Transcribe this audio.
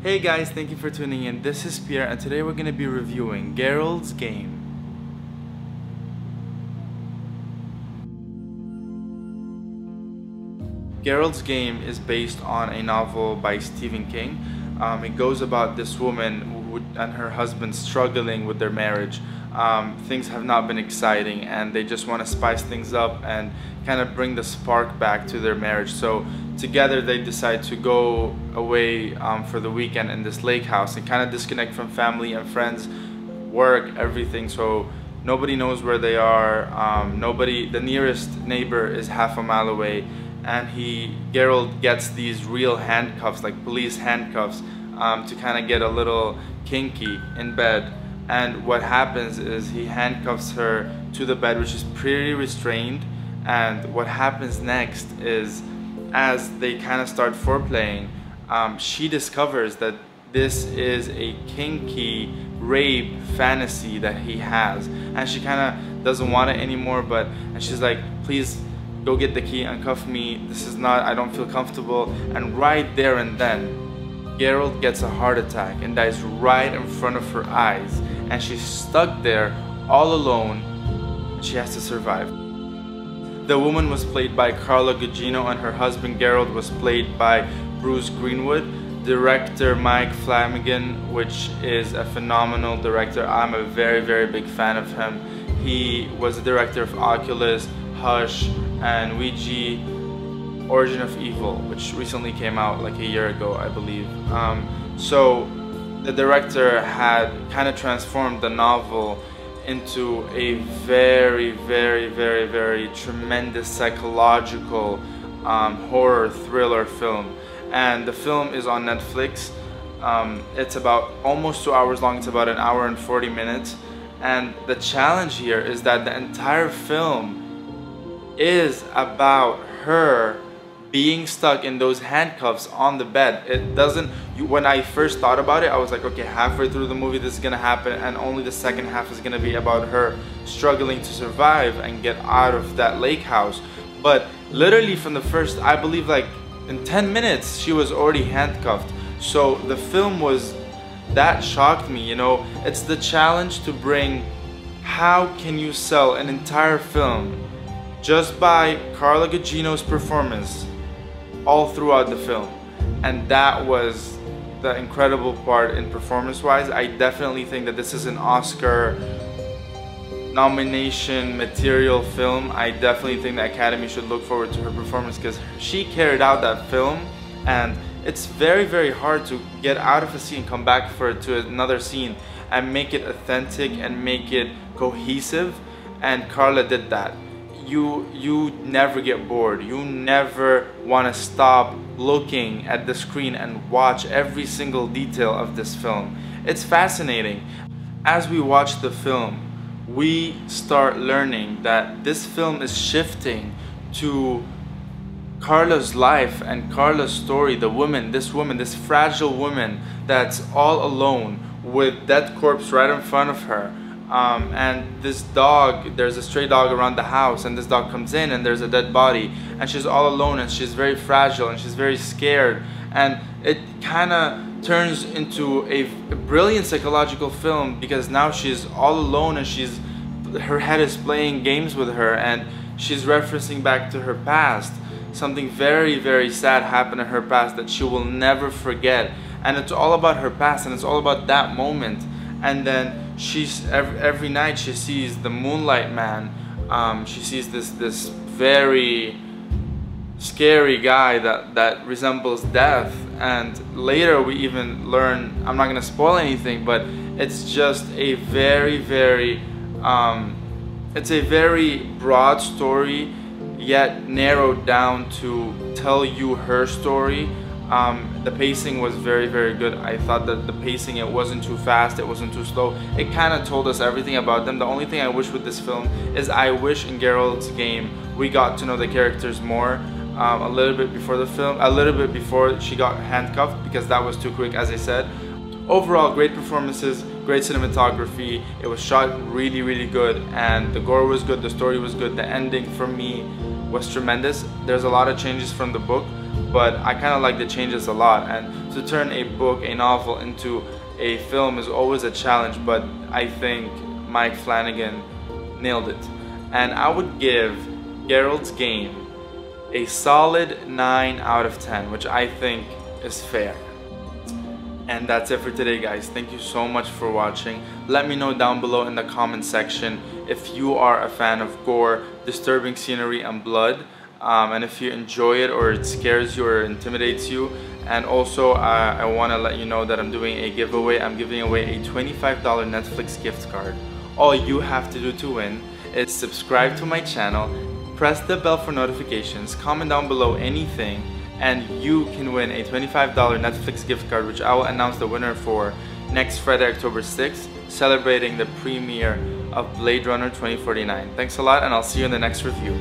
Hey guys, thank you for tuning in. This is Pierre and today we're going to be reviewing Gerald's Game. Gerald's Game is based on a novel by Stephen King. It goes about this woman and her husband struggling with their marriage. Things have not been exciting and they just want to spice things up and kind of bring the spark back to their marriage. So together they decide to go away for the weekend in this lake house and kind of disconnect from family and friends, work, everything. So nobody knows where they are. The nearest neighbor is half a mile away, and Gerald gets these real handcuffs, like police handcuffs, to kind of get a little kinky in bed. And what happens is he handcuffs her to the bed, which is pretty restrained. And what happens next is, as they kind of start foreplaying, she discovers that this is a kinky rape fantasy that he has, and she kind of doesn't want it anymore. And she's like, please go get the key, uncuff me. I don't feel comfortable. And right there and then, Gerald gets a heart attack and dies right in front of her eyes. And she's stuck there all alone, and she has to survive. The woman was played by Carla Gugino and her husband Gerald was played by Greenwood. Director Mike Flanagan, which is a phenomenal director. I'm a very, very big fan of him. He was the director of Oculus, Hush, and Ouija, Origin of Evil, which recently came out like a year ago, I believe. So the director had kind of transformed the novel into a very, very, very, very tremendous psychological horror thriller film. And the film is on Netflix. It's about almost 2 hours long. It's about 1 hour and 40 minutes. And the challenge here is that the entire film is about her being stuck in those handcuffs on the bed. It doesn't, when I first thought about it, I was like, okay, halfway through the movie this is gonna happen, and only the second half is gonna be about her struggling to survive and get out of that lake house. But literally from the first, I believe like in 10 minutes, she was already handcuffed. So the film that shocked me, you know. It's the challenge to bring, how can you sell an entire film just by Carla Gugino's performance all throughout the film? And that was the incredible part in performance-wise. I definitely think that this is an Oscar nomination material film. I definitely think the Academy should look forward to her performance because she carried out that film, and it's very, very hard to get out of a scene, come back to another scene and make it authentic and make it cohesive, and Carla did that. You never get bored. You never want to stop looking at the screen and watch every single detail of this film. It's fascinating. As we watch the film, we start learning that this film is shifting to Carla's life and Carla's story. This fragile woman that's all alone with that corpse right in front of her. And this dog, there's a stray dog around the house, and this dog comes in and there's a dead body, and she's all alone and she's very fragile and she's very scared, and it kind of turns into a brilliant psychological film because now she's all alone and her head is playing games with her, and she's referencing back to her past. Something very, very sad happened in her past that she will never forget, and it's all about her past and it's all about that moment. And then every night she sees the Moonlight Man. She sees this very scary guy that resembles death. And later we even learn, I'm not gonna spoil anything, but it's just a very, very it's a very broad story, yet narrowed down to tell you her story. The pacing was very, very good. I thought that the pacing, it wasn't too fast, it wasn't too slow. It kind of told us everything about them. The only thing I wish with this film is I wish in Gerald's Game we got to know the characters more a little bit before the film, a little bit before she got handcuffed, because that was too quick, as I said. Overall, great performances, great cinematography. It was shot really, really good, and the gore was good, the story was good, the ending for me was tremendous. There's a lot of changes from the book, but I kind of like the changes a lot. And to turn a book, a novel, into a film is always a challenge, but I think Mike Flanagan nailed it. And I would give Gerald's Game a solid 9 out of 10, which I think is fair. And that's it for today, guys. Thank you so much for watching. Let me know down below in the comment section if you are a fan of gore, disturbing scenery, and blood, and if you enjoy it or it scares you or intimidates you. And also I want to let you know that I'm doing a giveaway. I'm giving away a $25 Netflix gift card. All you have to do to win is subscribe to my channel, press the bell for notifications, comment down below anything, and you can win a $25 Netflix gift card, which I will announce the winner for next Friday, October 6th, celebrating the premiere of Blade Runner 2049. Thanks a lot, and I'll see you in the next review.